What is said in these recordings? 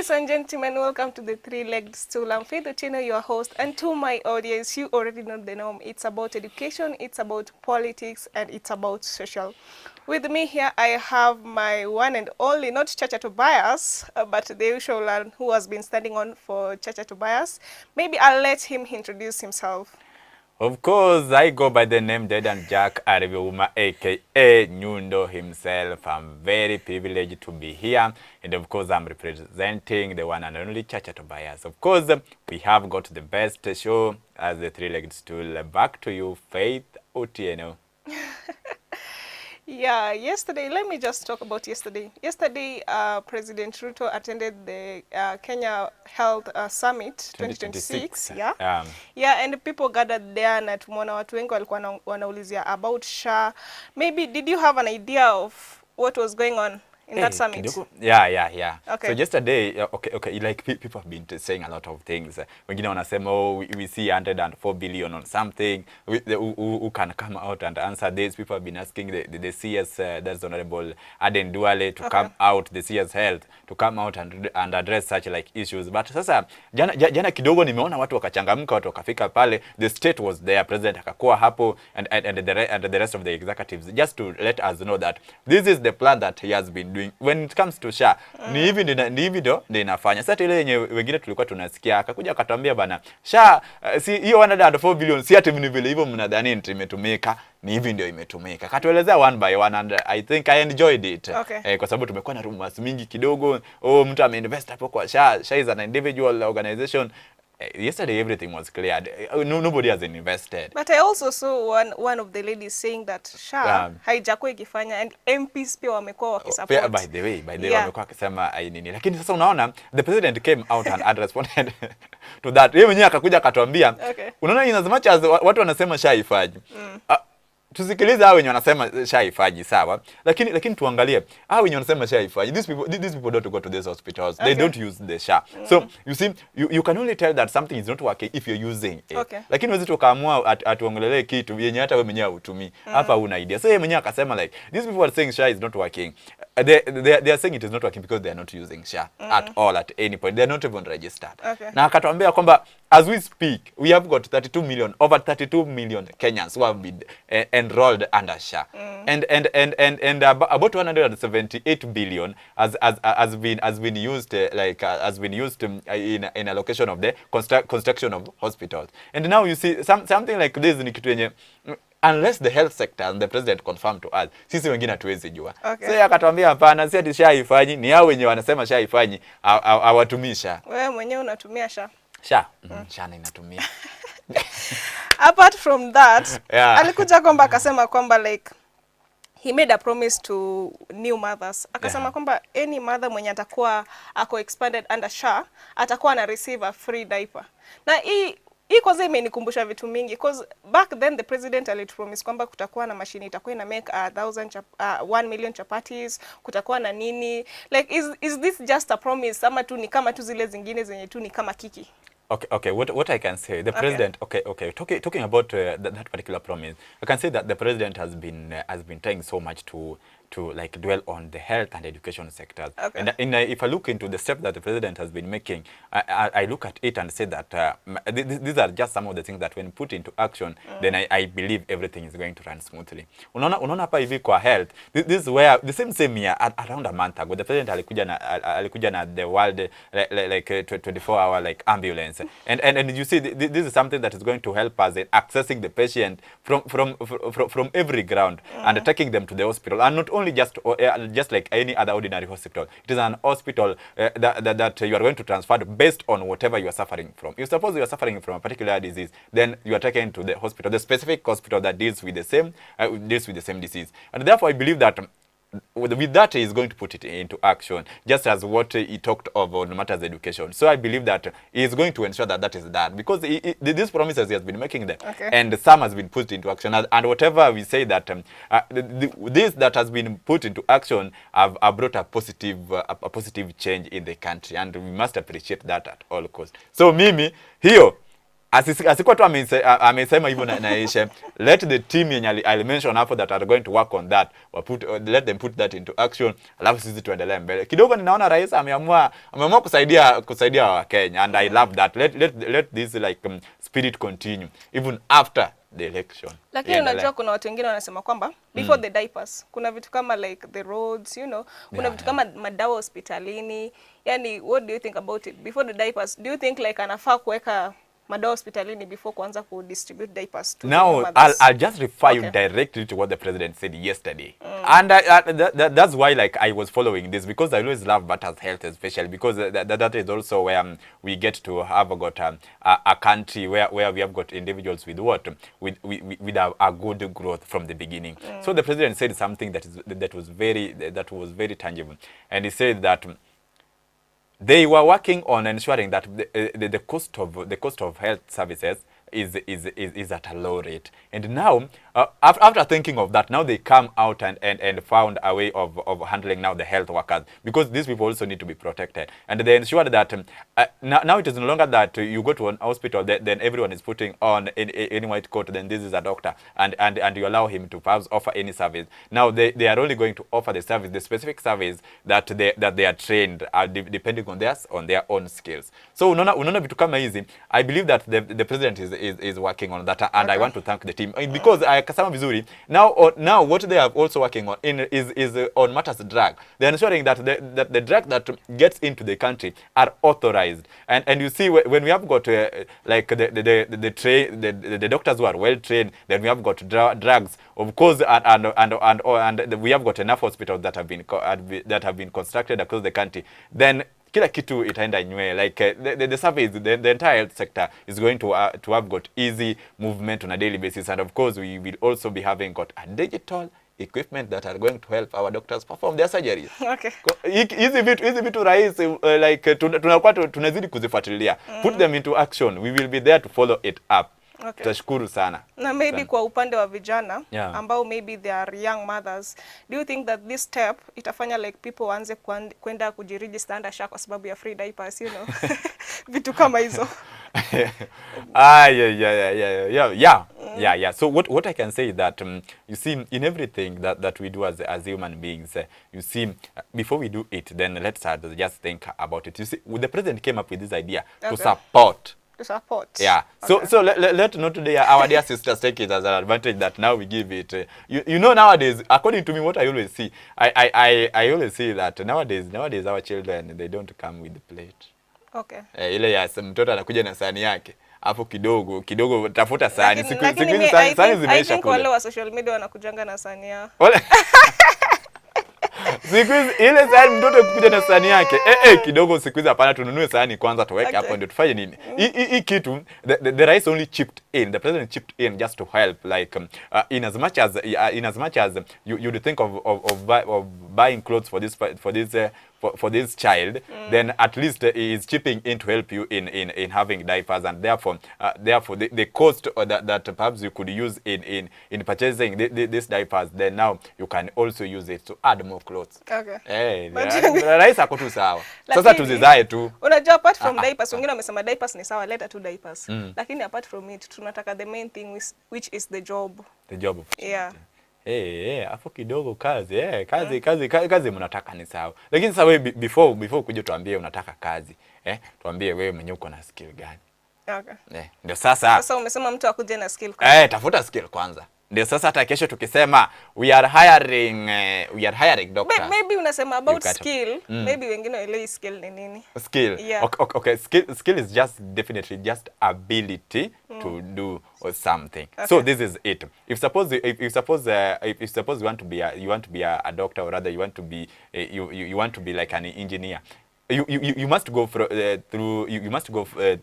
Ladies and gentlemen, welcome to the Three-Legged Stool. I'm Otieno, your host, and to my audience, you already know the norm. It's about education, it's about politics, and it's about social. With me here, I have my one and only, not Swechotv bias, but the usual one who has been standing on for Swechotv bias. Maybe I'll let him introduce himself. Of course, I go by the name Dead and Jack Ariviuma, aka Nyundo himself. I'm very privileged to be here. And of course, I'm representing the one and only Swechotv bias. Of course, we have got the best show as the Three-Legged Stool. Back to you, Faith Otieno. Yeah, yesterday, let me just talk about yesterday. Yesterday, President Ruto attended the Kenya Health Summit 2026. Yeah, yeah, and people gathered there na tumeona watu wengi walikuwa wanaulizia about SHA. Maybe, did you have an idea of what was going on in that summit? Yeah. Okay. So yesterday, okay, like people have been saying a lot of things. Wengine wanasema, oh, we see 104 billion on something. Who can come out and answer this? People have been asking the CS, that's Honorable Aden Duale, to come out, the CS Health, to come out and address such like issues. But sasa, jana kidogo nimeona watu wakachangamka, watu wakafika pale. The state was there, President akakuwa hapo, and the rest of the executives, just to let us know that this is the plan that he has been doing. When it comes to SHA, ni hivi ndo inafanya. Sasa ile yenye wengine tulikuwa tunasikia, akakuja akatuambia bana, SHA si hiyo 104 billion si ati vile hivyo mnadhani imetumika, ni hivi ndio imetumika. Katuelezea one by one, and I think I enjoyed it. Kwa sababu tumekuwa na rumors mingi kidogo, oh mtu ameinvest hapo kwa SHA is an individual organization. Yesterday everything was cleared. Nobody has invested. But I also saw one of the ladies saying that SHA haijakuwa ikifanya, and MPs pia wamekuwa wakisupport. By the way, wamekuwa wakisema nini. Lakini sasa unaona, the president came out and responded to that. Yeye mwenyewe akakuja akatuambia, unaona, in as much as watu wanasema SHA haifanyi, tusikilize hao wenye wanasema SHA haifanyi, sawa, lakini tuangalie hao wenye wanasema SHA haifanyi. These people don't go to these hospitals. They don't use the SHA. So you see, you can only tell that something is not working if you're using it. Lakini wewe tukaamua atuongelele kitu yenye hata wewe mwenyewe hutumii. Hapa una idea. So yeye mwenyewe akasema like, these people are saying SHA is not working. They are saying it is not working because they are not using SHA at all, at any point. They are not even registered. Na akatuambia kwamba as we speak, we have got over 32 million Kenyans who have been enrolled under SHA. And about 178 billion has been used in allocation of the construction of hospitals. And now you see something like this ni kitu yenye, unless the health sector and the president confirm to us, sisi wengine hatuwezi jua. So akatuambia hapana, si ati SHA haifanyi, ni hao wenye wanasema SHA haifanyi hawatumisha. Wewe mwenyewe unatumia SHA? SHA inatumia. Apart from that, alikuja kwamba akasema kwamba like he made a promise to new mothers. Akasema kwamba any mother mwenye atakuwa ako expanded under SHA atakuwa na receive a free diaper. Na hii kwanza imenikumbusha vitu mingi, because back then the president alitupromise kwamba kutakuwa na machine itakuwa ina make 1 million chapatis, kutakuwa na nini. Like is this just a promise ama tu ni kama tu zile zingine zenye tu ni kama kiki? Okay. What I can say, the president. Talking about that particular promise, I can say that the president has been trying so much to like dwell on the health and education sectors. And if I look into the steps that the president has been making, I look at it and say that these are just some of the things that when put into action, then I believe everything is going to run smoothly. Unaona hapa hivi kwa health, this is where the same year, around a month ago, the president alikuja na the world like 24-hour like ambulance. And you see, this is something that is going to help us in accessing the patient from every ground and taking them to the hospital, and not only just like any other ordinary hospital. It is an hospital that you are going to transfer based on whatever you are suffering from. If suppose you are suffering from a particular disease, then you are taken to the hospital, the specific hospital that deals with the same disease. And therefore, I believe that with that, he is going to put it into action, just as what he talked of on matters education. So I believe that he is going to ensure that is done, because these promises he has been making them, and some has been put into action. And whatever we say that this that has been put into action have brought a positive change in the country, and we must appreciate that at all costs. So mimi hiyo asikuwa tu amesema hivyo na ishe. Let the team yenye alimention hapo that are going to work on that, let them put that into action, alafu sisi tuendelee mbele. Kidogo ninaona rais ameamua kusaidia wa Kenya, and I love that. Let this like spirit continue even after the election. Lakini unajua kuna watu wengine wanasema kwamba before the diapers kuna vitu kama like the roads, you know, kuna vitu kama madawa hospitalini. Yani, what do you think about it? Before the diapers, do you think like anafaa kuweka madawa hospitalini before kuanza ku distribute diapers to now I'll just refer you directly to what the president said yesterday. And that's why like I was following this, because I always love Bata's health, especially because that is also where we get to have got a country where we have got individuals with with a good growth from the beginning. So the president said something that was very tangible, and he said that they were working on ensuring that the cost of health services is at a low rate. And now, after thinking of that, now they come out and found a way of handling now the health workers, because these people also need to be protected. And they ensured that now it is no longer that you go to an hospital, then everyone is putting on any white coat, then this is a doctor, and you allow him to perhaps offer any service. Now they are only going to offer the specific service that they are trained, depending on their own skills. So unaona vitu kama hizi, I believe that the president is working on that, and I want to thank the team, because kasama vizuri now what they are also working on is on matters drug. They are ensuring that the drug that gets into the country are authorized, and you see when we have got like the doctors who are well trained, then we have got drugs, of course, and we have got enough hospitals that have been constructed across the country, then kila kitu itaenda nywe, like the service, the entire health sector is going to have got easy movement on a daily basis. And of course we will also be having got a digital equipment that are going to help our doctors perform their surgeries. Okay. Hizi vitu rahisi, like tunakuwa tunazidi kuzifuatilia. Put them into action. We will be there to follow it up. Okay. Tashukuru sana. Na maybe kwa upande wa vijana ambao maybe they are young mothers, do you think that this step itafanya like people waanze kwenda kujiregister under SHA kwa sababu ya free diapers, you know? Vitu kama hizo. Yeah. So what I can say is that you see, in everything that we do as human beings, you see, before we do it, then let's just think about it. You see, the president came up with this idea to support. Yeah. Okay. So let not today our dear sisters take it as an advantage that now we give it. You know, nowadays, according to me, what I always see, I always see that nowadays our children, they don't come with the plate. Okay. Ile ya mtoto anakuja na sahani yake, hapo kidogo tafuta sahani. Siku hizi sahani zimeisha kule. Wale wa social media wanakujanga na sahani yao. Siku hizi ile sahani mtoto kuja na sahani yake. Kidogo siku hizi hapana, tununue sahani kwanza tuweke hapo ndio tufanye nini. Hii kitu the rice only chipped in. The president chipped in just to help, like in as much as you think of buying clothes for this child, then at least he is chipping in to help you in having diapers, and therefore the cost that perhaps you could use in purchasing these diapers, then now you can also use it to add more clothes. Okay. Rais ako tu sawa. Sasa tuzizae tu. Unajua, apart from diapers, wengine wamesema diapers ni sawa, leta tu diapers. Lakini apart from it, tunataka the main thing which is the job. The job. Yeah. Afu kidogo kazi. Kazi mnataka ni sawa. Lakini sasa wewe before kuja tuambie unataka kazi, tuambie wewe mwenyewe uko na skill gani? Okay. Ndio sasa umesema mtu akuje na skill kwanza. Tafuta skill kwanza. Ndio sasa hata kesho tukisema we are hiring doctors. Maybe unasema about skill, maybe wengine waelewi skill ni nini. Skill. Yeah. Okay, skill is just definitely just ability to do something. Okay. So this is it. If suppose you want to be a doctor, or rather you want to be you want to be like an engineer, you must go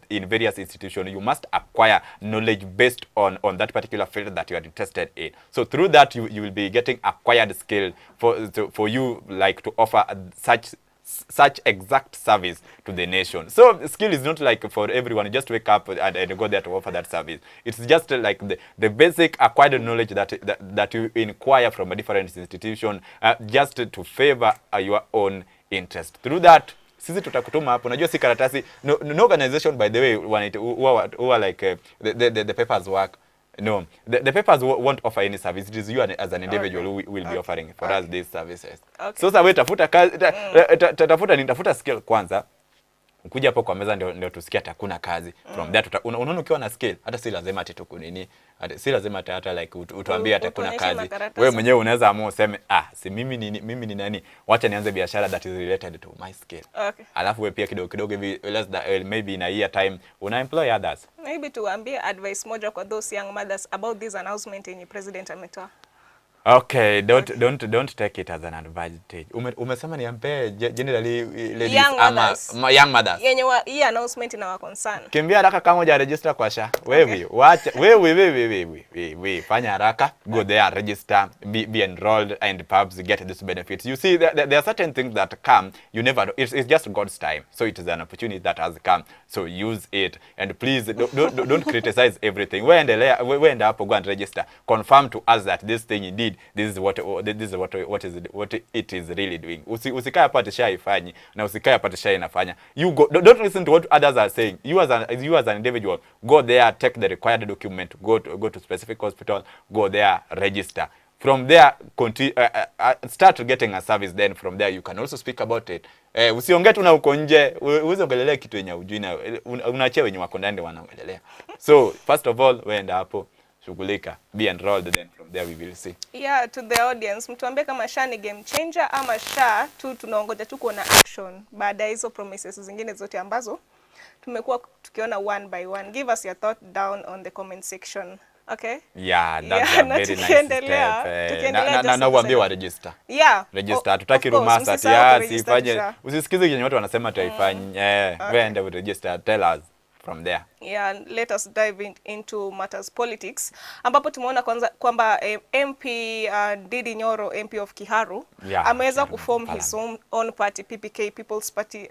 in various institutions. You must acquire knowledge based on that particular field that you are interested in. So through that you will be getting acquired skill for you, like to offer such exact service to the nation. So skill is not like for everyone. You just wake up and go there to offer that service. It's just like the basic acquired knowledge that you inquire from a different institution, just to favor your own interest. Through that, sisi tutakutuma hapo. Unajua si karatasi, no organization by the way who are like the papers work. No, the papers won't offer any service. It is you as an individual who will be offering for us these services. So sasa wewe tafuta kazi, tafuta skill kwanza. Kuja hapo kwa meza ndio tusikia hakuna kazi. From there unaona ukiwa na skill, hata si lazima ati tukunini, si lazima hata like utuambie hata kuna kazi. Wewe mwenyewe unaweza amua useme si mimi ni nani, wacha nianze biashara that is related to my skill. Alafu wewe pia kidogo hivi maybe in a year time una employ others. Maybe tuambie advice moja kwa those young mothers about this announcement yenye president ametoa. Okay, don't take it as an advantage. Umesema niampe generally ladies young mothers. Yenye hii announcement ina wa concern. Kimbia haraka kama uja register kwa SHA. Wewe fanya haraka, go there, register, be enrolled and perhaps get these benefits. You see there are certain things that come, you never know. It's just God's time. So it is an opportunity that has come. So use it and please don't criticize everything. Wewe enda hapo, go and register. Confirm to us that this thing indeed this is what it is really doing. Usikae hapa SHA ifanyi na usikae hapa SHA inafanya. You go, don't listen to what others are saying. You as an individual, go there, take the required document, go to specific hospital, go there, register. From there, start getting a service. Then from there, you can also speak about it. Usiongee tu na uko nje, usiongelelea kitu yenye hujui na unaachia wenye wako ndani wanaongelelea. So first of all, wenda hapo shughulika, be enrolled, then from there we will see. Yeah, to the audience, mtuambie kama SHA ni game changer ama SHA tu tunaongoja tu kuona action baada ya hizo promises zingine zote ambazo tumekuwa tukiona one by one. Give us your thought down on the comment section. Okay? Yeah, that's a very nice step. Na uambie wa register. Yeah. Register. Tutaki rumasa sifanye. Usisikize yenye watu wanasema taifanye. Wende we register, tell us from there. Yeah, let us dive into matters politics. Ambapo tumeona kwanza kwamba MP Didi Nyoro, MP of Kiharu, ameweza kuform his own party, PPK, People's Party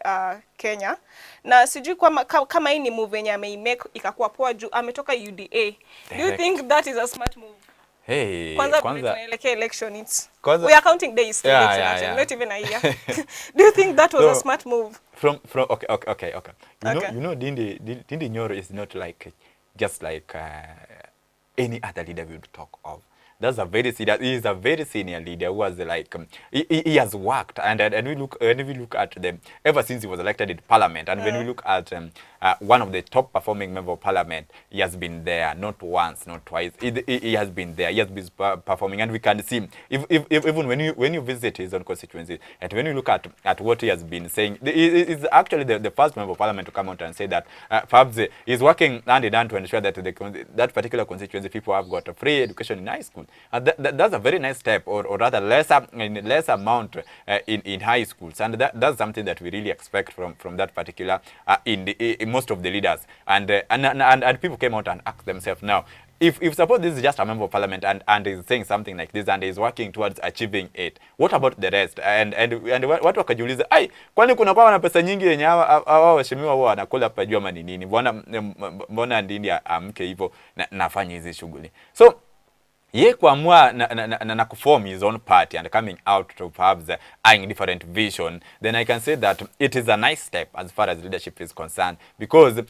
Kenya. Na sijui kama hii ni move yenye ameimake ikakuwa poa juu ametoka UDA. Do you think that is a smart move? Hey, kwanza tunaelekea election, we are counting days to election, not even a year. Do you think that was a smart move? Okay. You know Dindi Nyoro is not like just like any other leader we would talk of. That's a very senior. He is a very senior leader who has like he has worked and we look at them ever since he was elected in Parliament, and when we look at one of the top performing member of Parliament, he has been there not once, not twice. He has been there. He has been performing, and we can see even when you visit his own constituency and when you look at what he has been saying, he is actually the first member of Parliament to come out and say that perhaps he is working hand in hand to ensure that that particular constituency people have got a free education in high school. That's a very nice step, or rather less amount in high schools, and that's something that we really expect from that particular in most of the leaders, and people came out and asked themselves now, if suppose this is just a member of Parliament and is saying something like this and is working towards achieving it, what about the rest? And watu wakajiuliza, kwani kuna kwa na pesa nyingi yenye hao waheshimiwa wao wanakula hapa juu ama ni nini? Mbona ndini amke hivyo nafanya hizi shughuli? So ye kuamua na kuform his own party and coming out to perhaps eyeing different vision, then I can say that it is a nice step as far as leadership is concerned, because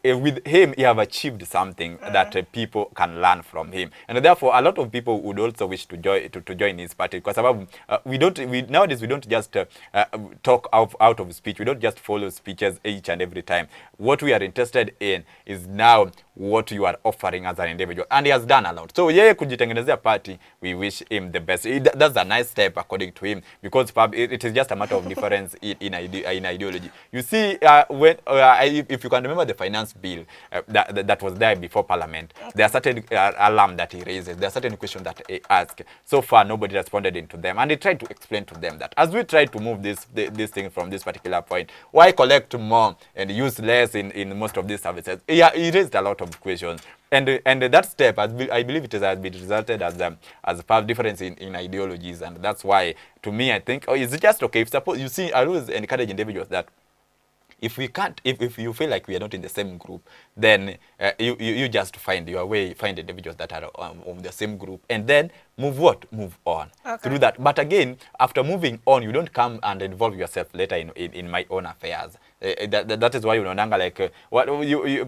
with him he have achieved something that people can learn from him, and therefore a lot of people would also wish to join his party, because nowadays we don't just talk out of speech, we don't just follow speeches each and every time. What we are interested in is now what you are offering as an individual, and he has done a lot. So yeye kujitengenezea party, we wish him the best. That's a nice step according to him, because it is just a matter of difference in ideology. You see, if you can remember the finance bill that was there before Parliament, there are certain alarm that he raises, there are certain questions that he asks. So far, nobody responded into them, and he tried to explain to them that as we try to move this thing from this particular point, why collect more and use less in most of these services? He raised a lot of questions, and that step, I believe it has been resulted as a difference in ideologies, and that's why, to me, I think, is it just okay if suppose you see, I always encourage individuals that if we can't, if you feel like we are not in the same group, then you just find your way, find individuals that are of the same group, and then move on through that. But again, after moving on, you don't come and involve yourself later in my own affairs. That is why unaonanga like what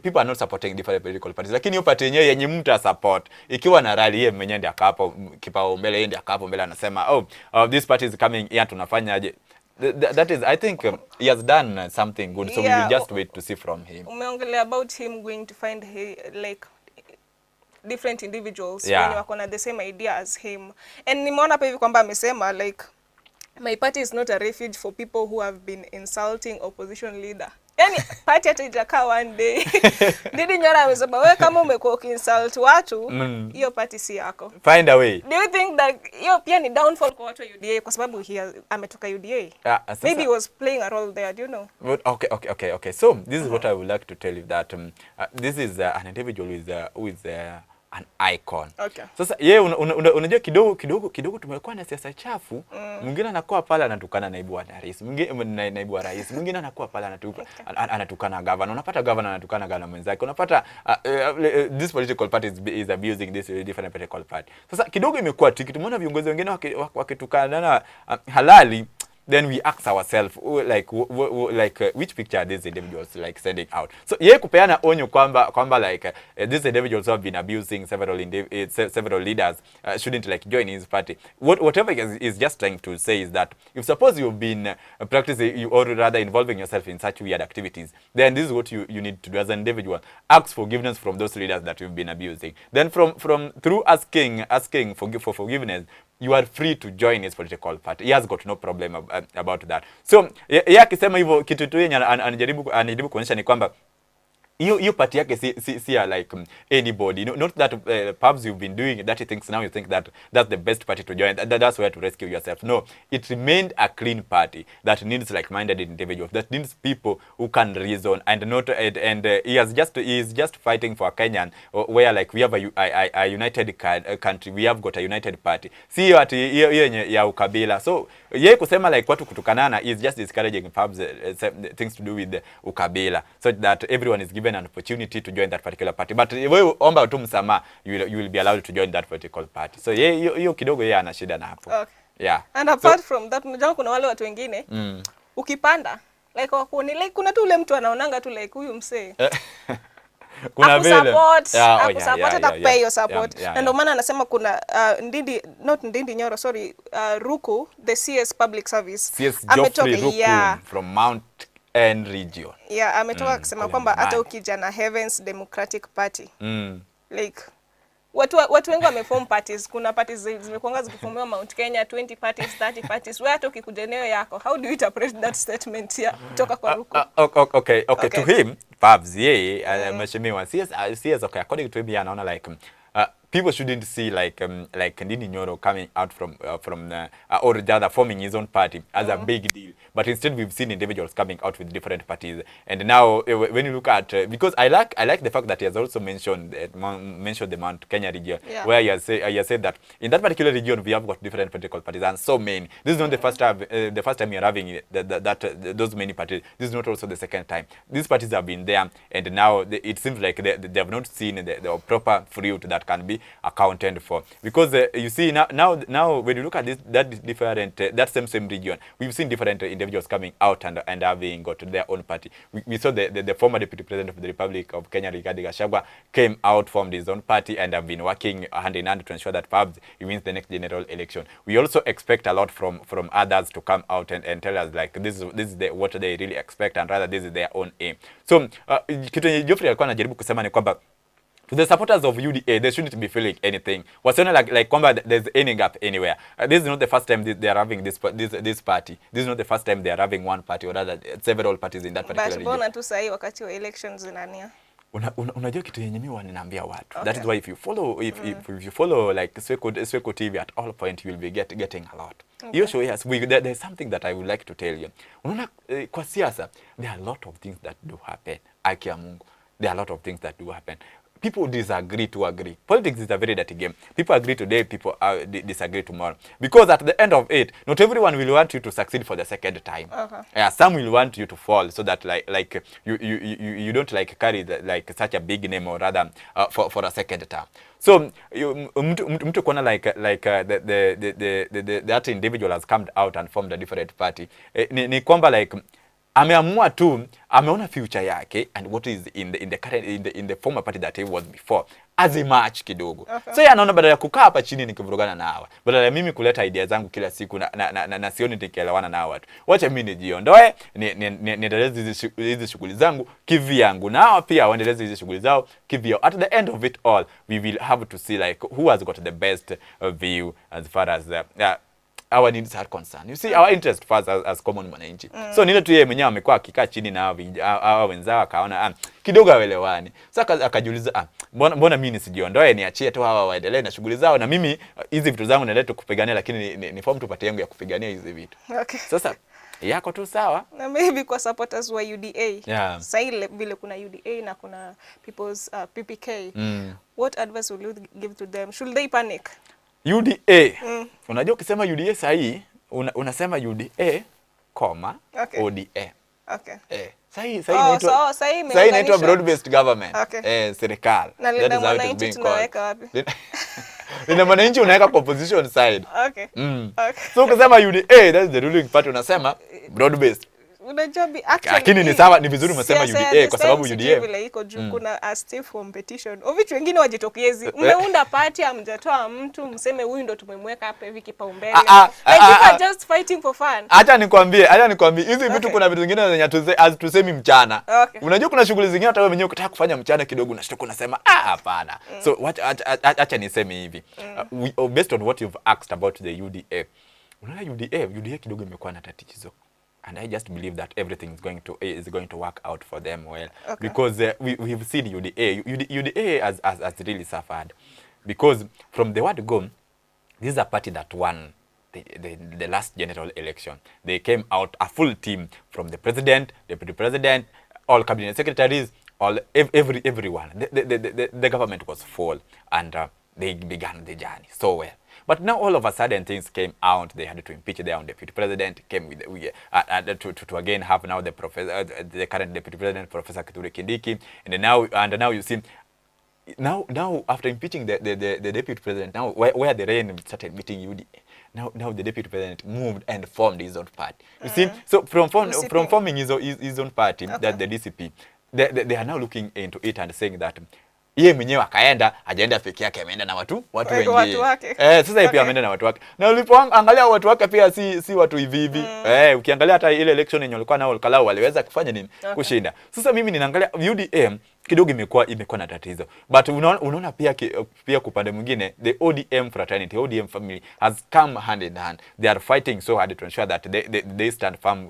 people are not supporting different political parties, lakini hiyo party yenyewe yenye mtu support ikiwa na rally yeye mwenyewe ndiye akapo kipao mbele, yeye ndiye akapo mbele anasema this party is coming here, tunafanyaje. That is, I think he has done something good, so we will just wait to see from him. Umeongelea about him going to find like different individuals when wako na the same idea as him, and nimeona hapa hivi kwamba amesema like my party is not a refuge for people who have been insulting opposition leader. Yani party hata ijakaa one day. Ndidi Nyoro amesema wewe kama umekuwa ukiinsult watu, hiyo party si yako. Find a way. Do you think that hiyo pia ni downfall kwa watu wa UDA kwa sababu ametoka UDA? Maybe he was playing a role there, do you know? Okay. So this is what I would like to tell you, that this is an individual who is an icon. Okay. Sasa yeye unajua kidogo tumekuwa na siasa chafu. Mwingine anakuwa pale anatukana naibu wa rais, mwingine naibu wa rais, mwingine anakuwa pale anatukana governor. Unapata governor anatukana governor mwenzake. Unapata this political party is abusing this different political party. Sasa kidogo imekuwa tricky. Tumeona viongozi wengine wakitukana na halali. Then we ask ourselves like which picture are these individuals like sending out. So yeye kupeana onyo kwamba like these individuals who have been abusing several leaders shouldn't like join his party. Whatever he is just trying to say is that if suppose you've been practicing, or rather involving yourself in such weird activities, then this is what you need to do as an individual. Ask forgiveness from those leaders that you've been abusing. Then through asking for forgiveness, you are free to join his political party. He has got no problem about that. So yeye akisema hivyo, kitu tu yenye anajaribu kuonyesha ni kwamba hiyo party yake si like anybody. Not that perhaps you've been doing that, he thinks now you think that that's the best party to join. That's where to rescue yourself. No, it remained a clean party that needs like-minded individuals, that needs people who can reason and not he is just fighting for a Kenyan where like we have a united country. We have got a united party. See ati hiyo ya ukabila. So yeye kusema like watu kutukanana is just discouraging perhaps things to do with ukabila, so that everyone is given an opportunity to join that particular party. But wewe omba tu msamaha, you will be allowed to join that political party. So hiyo kidogo yeye ana shida na hapo. Okay. Yeah. And apart from that, unajua kuna wale watu wengine ukipanda like wakuni like kuna tu ule mtu anaonanga tu like huyu msee kuna vile support atakupea hiyo support. Na ndio maana anasema kuna Ndindi Nyoro, sorry, Ruku, the CS public service ametoka from Mount and region. Yeah, ametoka akisema kwamba hata ukija na Heavens Democratic Party. Like watu wengi wameform parties. Kuna parties zimekuanga zikiformiwa Mount Kenya, 20 parties, 30 parties. Wewe hata ukikuja eneo yako, how do you interpret that statement here kutoka kwa Ruku? Okay. To him, perhaps yeye mheshimiwa CS okay, according to him anaona like people shouldn't see like Ndindi Nyoro coming out from or rather forming his own party as a big deal, but instead we've seen individuals coming out with different parties. And now when you look at because I like the fact that he has also mentioned the Mount Kenya region, where he has said that in that particular region we have got different political parties and so many. This is not the first time we are having those many parties. This is not also the second time. These parties have been there, and now it seems like they have not seen the proper fruit that can be accounted for, because you see now when you look at that same region, we've seen different individuals coming out and having got their own party. We saw the former deputy president of the Republic of Kenya, Rigathi Gachagua, came out, formed his own party, and have been working hand in hand to ensure that perhaps he wins the next general election. We also expect a lot from others to come out and tell us like this is what they really expect, and rather this is their own aim. So kitu yenye Geoffrey alikuwa anajaribu kusema ni kwamba to the supporters of UDA, they shouldn't be feeling anything. Wasiona like kwamba there's any gap anywhere. This is not the first time they are having this party. This is not the first time they are having one party, or rather several parties in that particular region. But mbona tu sahi wakati wa elections zinania? Unajua kitu yenye mimi wananiambia watu. That is why if you follow like Swechotv at all point, you will be getting a lot. You show yes, there's something that I would like to tell you. Unaona kwa siasa there are a lot of things that do happen. Aki ya Mungu. There are a lot of things that do happen. people disagree to agree. Politics is a very dirty game. People agree today, people disagree tomorrow. Because at the end of it, not everyone will want you to succeed for the second time. Yeah, some will want you to fall, so that like you don't like carry like such a big name, or rather for a second term. So mtu kuona like that individual has come out and formed a different party. Ni kwamba like ameamua tu, ameona future yake and what is in the current in the former party that he was before as a match kidogo. So yeye anaona badala ya kukaa hapa chini nikivurugana na hawa, badala ya mimi kuleta idea zangu kila siku na sioni nikielewana na watu, wacha mimi nijiondoe niendeleze hizi shughuli zangu kivyangu, na hawa pia waendeleze hizi shughuli zao kivyao. At the end of it all, we will have to see like who has got the best view as far as our needs are concerned. You see, our interest first as common mwananchi. So nile tu yeye mwenyewe amekuwa akikaa chini na hawa wenzao, akaona kidogo haelewani. Sasa akajiuliza mbona mimi nisijiondoe, niachie tu hawa waendelee na shughuli zao, na mimi hizi vitu zangu naendelea kupigania, lakini ni form tu pati yangu ya kupigania hizi vitu. Okay. Sasa yako tu sawa. Na maybe kwa supporters wa UDA. Yeah. Sasa vile kuna UDA na kuna people's PPK. What advice will you give to them? Should they panic? UDA. Unajua ukisema UDA sahi unasema UDA, okay. ODA. Okay. Sahi inaitwa broad based government. Okay. Serikali. Na linda mwananchi tunaweka wapi? Linda mwananchi unaweka kwa opposition side. Okay. Okay. So ukisema UDA, that's the ruling party, unasema broad based. Unajua actually lakini ni sawa, ni vizuri umesema UDA kwa sababu UDA vile iko juu kuna a stiff competition. Ovichu wengine wajitokezi. Mmeunda party amjatoa mtu mseme huyu ndo tumemweka hapa hivi kipaumbele. Like you are just fighting for fun. Acha nikwambie hizi vitu kuna vitu vingine zenye tusemi mchana. Unajua kuna shughuli zingine hata wewe mwenyewe ukitaka kufanya mchana kidogo unashtuka unasema hapana. So acha niseme hivi. Based on what you've asked about the UDA. Unaona UDA kidogo imekuwa na tatizo. And I just believe that everything is going to work out for them well. Okay. Because we've seen UDA has really suffered. Because from the word go, this is a party that won the last general election. They came out a full team from the president, deputy president, all cabinet secretaries, everyone. The government was full, and they began the journey so well. But now all of a sudden things came out. They had to impeach their own deputy president. Came with to again have now the current deputy president, Professor Kithure Kindiki, and now you see now after impeaching the deputy president, now where the rain started meeting UDA, now the deputy president moved and formed his own party. You see, so from forming his own party, that the DCP, they are now looking into it and saying that yeye mwenyewe akaenda, hajaenda peke yake, ameenda na watu wengine. Sasa pia ameenda na watu wake. Na ulipoangalia watu wake pia si watu hivi. Ukiangalia hata ile election yenye walikuwa nao Kalao waliweza kufanya nini? Kushinda. Sasa mimi ninaangalia UDA kidogo imekuwa na tatizo. But unaona pia kupande mwingine the ODM fraternity, ODM family has come hand in hand. They are fighting so hard to ensure that they stand firm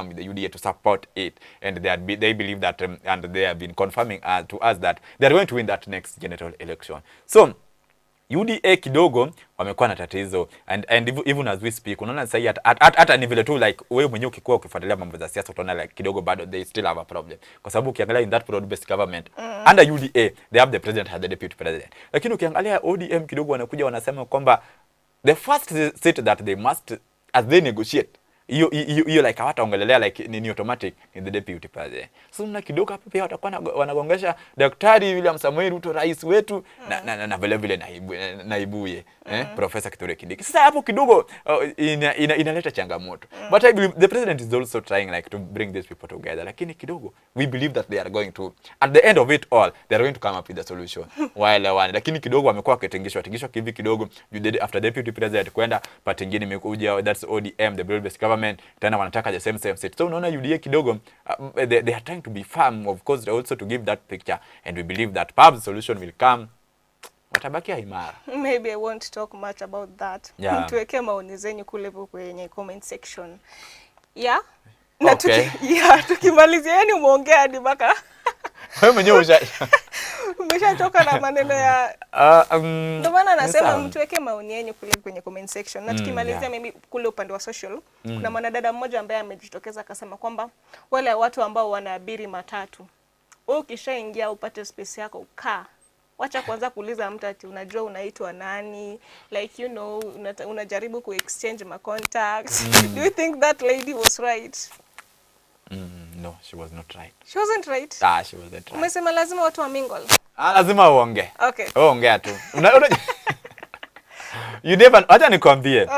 with the UDA to support it, and they believe that and they have been confirming to us that they are going to win that next general election. So UDA kidogo wamekuwa na tatizo, and even as we speak unaona sasa hata ni vile tu like wewe mwenyewe ukikuwa ukifuatilia mambo za siasa utaona like kidogo bado they still have a problem, kwa sababu ukiangalia in that broad based government under UDA they have the president and the deputy president, lakini ukiangalia ODM kidogo wanakuja wanasema kwamba the first seat that they must as they negotiate hiyo like hawataongelelea like ni automatic in the deputy president. So na kidogo hapo pia watakuwa wanagongesha Daktari William Samoei Ruto rais wetu na vile vile naibuye Professor Kithure Kindiki. Sasa hapo kidogo inaleta changamoto. But I believe the president is also trying like to bring these people together. Lakini kidogo we believe that they are going to, at the end of it all, they are going to come up with a solution. Lakini kidogo wamekuwa wakitengishwa kivi kidogo after deputy president kwenda party nyingine imekuja, that's ODM, the broad based government, tena wanataka the same seat. So unaona UDA kidogo they are trying to be firm, of course, also to give that picture, and we believe that perhaps the solution will come. Watabakia imara. Maybe I won't talk much about that. Tuweke maoni zenyu kule kwenye comment section. Yeah? Na tukimalizia yani umeongea hadi mpaka wewe mwenyewe umeshatoka na maneno ya ndio maana nasema mtuweke maoni yenu kule kwenye comment section. Na tukimalizia mimi kule upande wa social kuna mwanadada mmoja ambaye amejitokeza akasema kwamba wale watu ambao wanaabiri matatu wewe ukishaingia upate space yako kaa. Wacha kwanza kuuliza mtu ati unajua unaitwa nani, like you know unajaribu ku exchange ma contacts. Do you think that lady was right? No, she was not right. She wasn't right? She wasn't right. Umesema lazima watu wa mingle. Lazima uonge. Okay. Ongea tu. You never, acha nikwambie.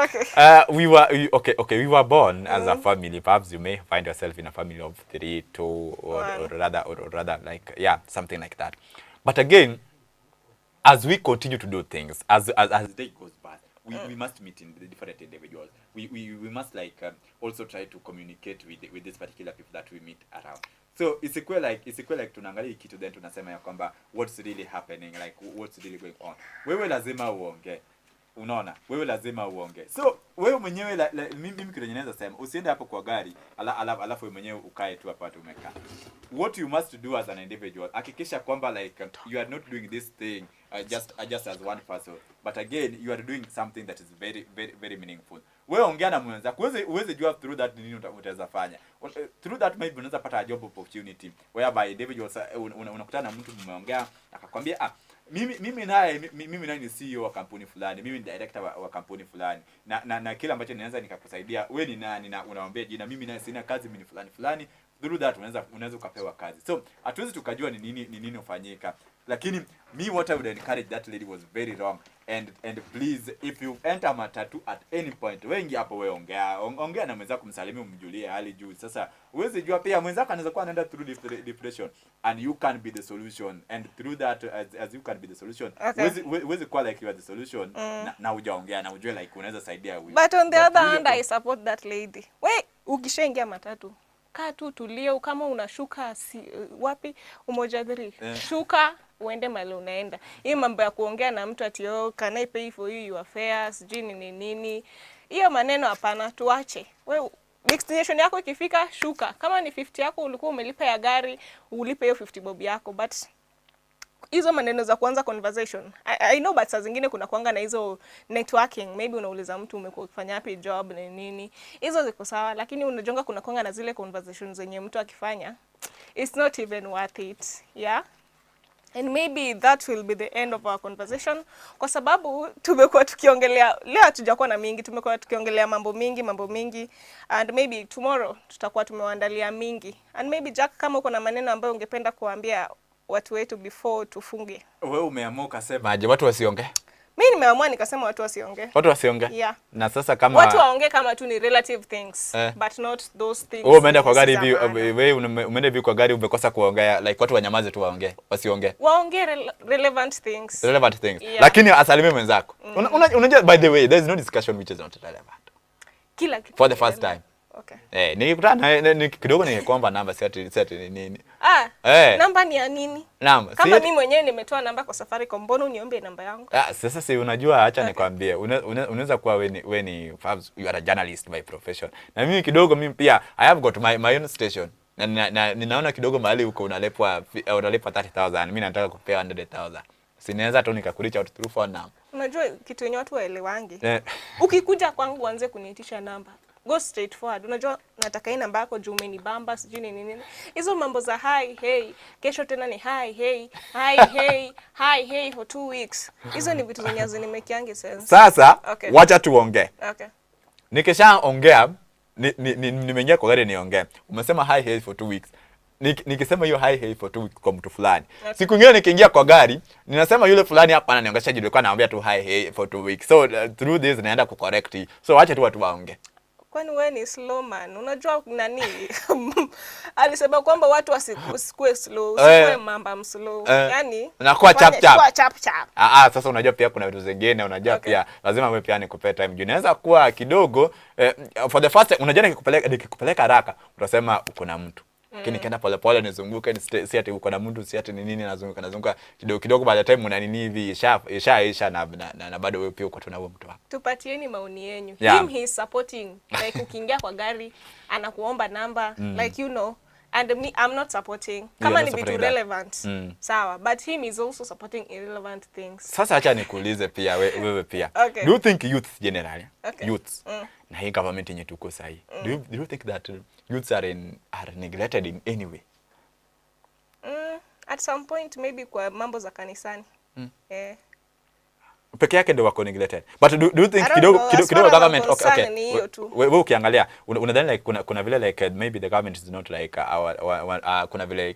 Okay. We were born as a family. Perhaps you may find yourself in a family of 3, 2, or rather like, yeah, something like that. But again, as we continue to do things, as day goes by, we must meet in the different individuals. We must like also try to communicate with these particular people that we meet around. So isikuwe like tunaangalia kitu then tunasema ya kwamba what's really happening, like what's really going on. Wewe lazima uongee. Unaona? Wewe lazima uongee. So wewe mwenyewe mimi kitu ninaweza sema usiende hapo kwa gari alafu wewe mwenyewe ukae tu hapa umekaa. What you must do as an individual, hakikisha kwamba like you are not doing this thing just as one person, but again you are doing something that is very very very meaningful. Wewe ongea na mwenzako. Uweze jua through that nini utaweza fanya. Through that maybe unaweza pata a job opportunity whereby individuals unakutana na mtu mmeongea akakwambia mimi naye ni CEO wa kampuni fulani, mimi ni director wa kampuni fulani, na kila ambacho ninaweza nikakusaidia, wewe ni nani na unaombea jina, mimi naye sina kazi, mimi ni fulani. Through that unaweza ukapewa kazi. So hatuwezi tukajua ni nini ufanyika, lakini what I would encourage that lady was very wrong, and please if you enter matatu at any point, wengi hapo wewe ongea na mwenzako, kumsalimia, umjulie hali juu. Sasa uweze jua pia mwenzako anaweza kuwa anaenda through depression, and you can be the solution, and through that as you can be the solution, uweze kuwa like you are the solution, na hujaongea na ujue like unaweza saidia. But on the other hand, I support that lady. Wewe ukishaingia matatu, kaa tu tulie, kama unashuka wapi Umoja 3, shuka uende mahali unaenda. Hii mambo ya kuongea na mtu ati can I pay for you your fare, sijui nini, hiyo maneno hapana, tuache. Wewe destination yako ikifika, shuka. Kama ni 50 yako ulikuwa umelipa ya gari, ulipe hiyo 50 bob yako. But hizo maneno za kuanza conversation, I know, but saa zingine kuna kuanga na hizo networking, maybe unauliza mtu umefanya hapi job na nini, hizo ziko sawa, lakini unajonga kuna kuanga na zile conversations zenye mtu akifanya it's not even worth it. Yeah, and maybe that will be the end of our conversation, kwa sababu tumekuwa tukiongelea, leo hatujakuwa na mingi, tumekuwa tukiongelea mambo mingi, and maybe tomorrow tutakuwa tumewaandalia mingi, and maybe Jack, kama uko na maneno ambayo ungependa kuambia watu wetu before tufunge. Wewe umeamua ukasema aje watu wasionge? Mimi nimeamua nikasema watu wasionge. Watu wasionge? Yeah. Na sasa kama watu waonge kama tu ni relative things, but not those things. Wewe umeenda kwa gari hivi, wewe umeenda hivi kwa gari umekosa kuongea, like watu wanyamaze tu waongee, wasionge. Waongee relevant things. Relevant things. Yeah. Lakini asalimie mwenzako. Unajua by the way, there is no discussion which is not relevant. Kila kitu. For the first time. Okay. Nikikutana kidogo nikiomba namba si nini. Namba ni ya nini? Namba. Kama mimi mwenyewe nimetoa namba kwa Safaricom, mbona uniombe namba yangu? Sasa si unajua, acha nikwambie, unaweza kuwa wewe ni you are a journalist by profession. Na mimi kidogo mimi pia I have got my own station. Na ninaona kidogo mahali huko unalipwa 30,000, mimi nataka kupewa 100,000. Sinaweza tu nikakureach out through phone number. Unajua kitu yenye watu waelewangi. Ukikuja kwangu uanze kuniitisha namba, go straight forward. Unajua nataka hii namba yako juu umenibamba sijui nini. Hizo mambo za hi hey, kesho tena ni hi hey for 2 weeks. Hizo ni vitu zenye zinimekiangi sense. Sasa wacha tuongee. Okay. Nikishaongea nimeingia kwa gari niongee. Umesema hi hey for 2 weeks. Nikisema hiyo hi hey for 2 weeks kwa mtu fulani. Siku nyingine nikiingia kwa gari, ninasema yule fulani hapa ananiongesha juu nilikuwa naambia tu hi hey for 2 weeks. So through this naenda ku correct. So wacha tu watu waongee. Kwani wewe ni slow man? Unajua nani? Alisema kwamba watu wasikue slow, usikue mamba mslow. Yaani unakuwa chap. Sasa unajua pia kuna vitu zingine, unajua pia lazima wewe pia nikupe time. Unaweza kuwa kidogo for the first time, unajua nikikupeleka haraka utasema uko na mtu. Lakini nikienda pole nizunguke, si ati uko na mtu, si ati nini, nazunguka kidogo by the time una nini hivi isha na bado wewe pia uko tu na huo mtu wako. Tupatieni maoni yenu. Him he is supporting, like ukiingia kwa gari anakuomba namba, like you know, and me I'm not supporting. Kama ni vitu relevant, sawa, but him is also supporting irrelevant things. Sasa acha nikuulize pia wewe pia. Do you think youth generally, youths na hii government yenye tuko sahi, do you think that youths are neglected in any way? At some point maybe kwa mambo za kanisani. Peke yake ndio wako neglected. But do you think kidogo government okay. Wewe ukiangalia unadhani like kuna vile like maybe the government is not like kuna vile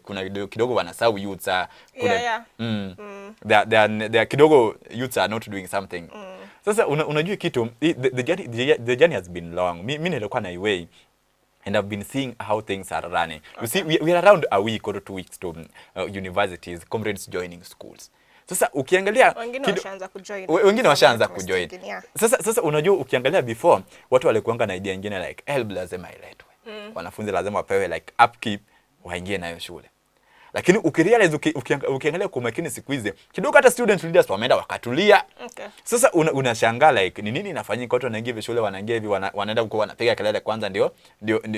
kidogo wanasahau youths they are kidogo youths are not doing something. Sasa unajua kitu the journey has been long. Mimi nilikuwa na way and I've been seeing how things are running. You see we are around a week or 2 weeks to universities, comrades joining schools. Sasa ukiangalia wengine washaanza kujoin. Sasa unajua ukiangalia before watu walikuanga na idea nyingine like help lazima iletwe. Wanafunzi lazima wapewe like upkeep waingie nayo shule. Lakini ukirealize ukiangalia kwa makini siku hizi kidogo hata student leaders wameenda wakatulia. Sasa unashangaa like ni nini inafanyika, watu wanaingia shule wanaingia hivi wanaenda huko wanapiga kelele kwanza ndio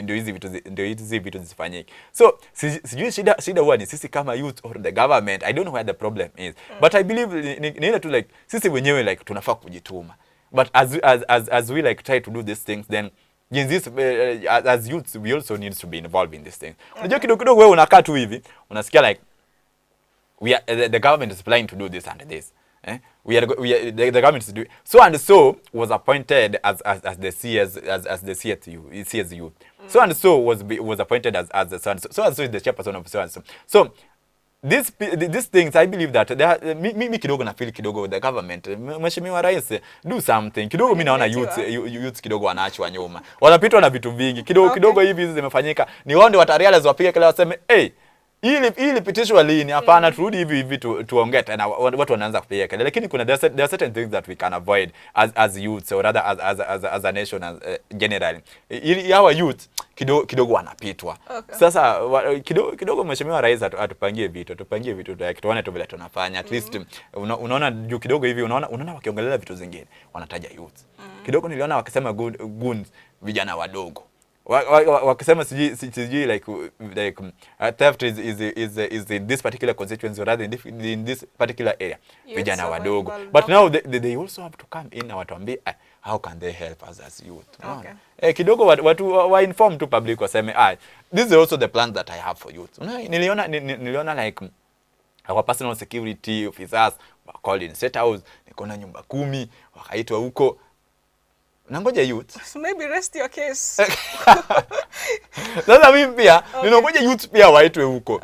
hizi vitu zifanyike. So sijui shida huwa ni sisi kama youth or the government. I don't know where the problem is. But I believe ni ile tu like sisi wenyewe like tunafaa kujituma. But as we like try to do these things then as youths we also need to be involved in this thing. Unajua kidogo wewe unakaa tu hivi unasikia like the government is planning to do this and this. The government is doing so and so was appointed as the CS youth. So and so was appointed as the so and so is the chairperson of so and so. So these things I believe that mimi kidogo na feel kidogo the government mheshimiwa rais do something kidogo. Mimi naona youth kidogo wanaachwa nyuma, wanapitwa na vitu vingi kidogo hivi zimefanyika, ni wao ndio watarealize wapige kile waseme ili pitishwa lini. Hapana, turudi hivi tuongee tena, watu wanaanza kupiga kelele. Lakini kuna there are certain things that we can avoid as youths or rather as a nation generally. Ili hawa youth kidogo wanapitwa. Sasa kidogo mheshimiwa rais atupangie vitu tuone tu vile tunafanya at least. Unaona juu kidogo hivi unaona wakiongelea vitu zingine wanataja youth. Kidogo niliona wakisema goons vijana wadogo. Wakisema siji like theft is in this particular constituency or rather in this particular area vijana wadogo. But now they also have to come in na watuambie how can they help us as youth. Kidogo watu wa inform to public waseme this is also the plan that I have for youth. Niliona like our personal security officers called in State House, nikona nyumba 10 wakaitwa huko. Nangoja youth. So maybe rest your case. Sasa mimi pia ninangoja youth pia waitwe huko.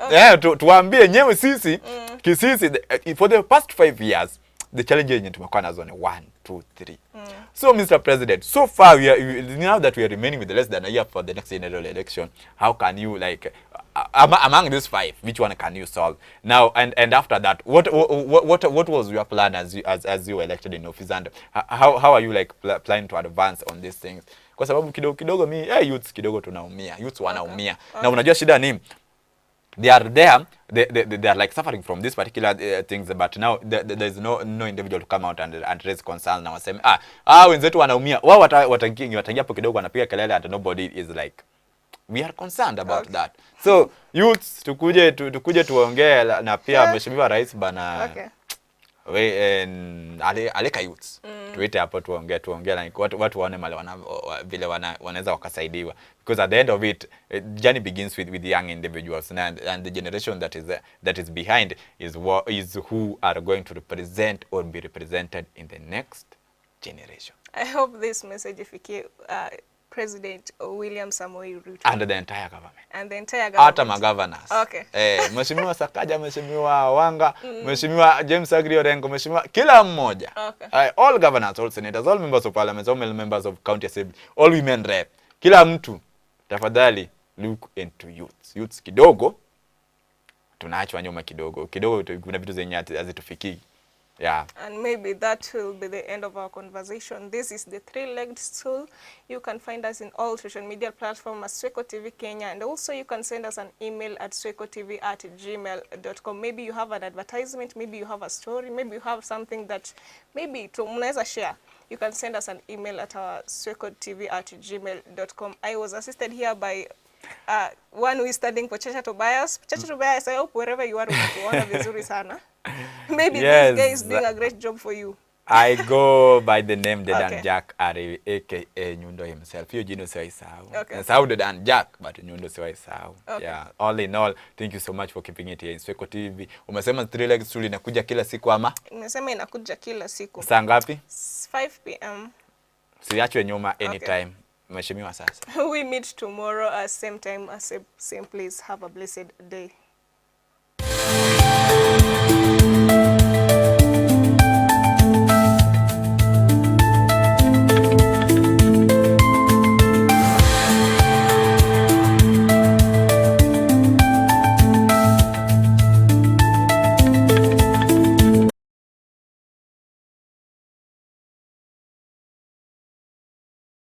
Tuwaambie nyewe sisi for the past 5 years the challenge yenye tumekuwa nazo ni 1 2 3. So Mr. President, so far now that we are remaining with less than a year for the next general election, how can you like among these 5 which one can you solve now and after that what was your plan as you were elected in office and how are you like planning to advance on these things? Kwa sababu kidogo youths kidogo tunaumia, youths wanaumia. Na unajua shida ni they are like suffering from this particular things, but now there is no individual to come out and raise concern na waseme wenzetu wanaumia. Wao wataingia hapo kidogo wanapiga kelele and nobody is like we are concerned about that. So youths tukuje tuongee na pia mheshimiwa rais bana aleka youths tuite hapo tuongee like watu waone mali vile wanaweza wakasaidiwa, because at the end of it journey begins with young individuals and the generation that is behind is who are going to represent or be represented in the next generation. I hope this message ifikie President William Samoei Ruto and the entire government. Hata ma-governors. Mheshimiwa Sakaja, Mheshimiwa Wanga, Mheshimiwa James Agri Orengo, Mheshimiwa kila mmoja. All governors, all senators, all members of parliament, all members of county assembly, all women rep. Kila mtu tafadhali look into youths kidogo tunaachwa nyuma kidogo kuna vitu zenye hazitufikii. And maybe that will be the end of our conversation. This is the Three-Legged Stool. You can find us in all social media platforms as Swechotv Kenya, and also you can send us an email at swechotv@gmail.com. Maybe you have an advertisement, maybe you have a story, maybe you have something that maybe mnaweza share. You can send us an email at our swechotv@gmail.com. I was assisted here by one who is studying for Swechotv. I hope wherever you are unatuona vizuri sana. Maybe this guy is doing a great job for you. I go by the name Dedan Okay. Jack Ari, aka Nyundo himself. Hiyo jino siwaisahau. Okay. Nasahau Dedan Jack, but Nyundo siwaisahau. Okay. Yeah, all in all, thank you so much for keeping it here in Swechotv. Umesema 3 Legs Stool inakuja kila siku ama? Nimesema inakuja kila siku. Saa ngapi? 5 p.m. Siachwe nyuma anytime. Okay. Mheshimiwa sasa. We meet tomorrow at same time, at same place. Have a blessed day.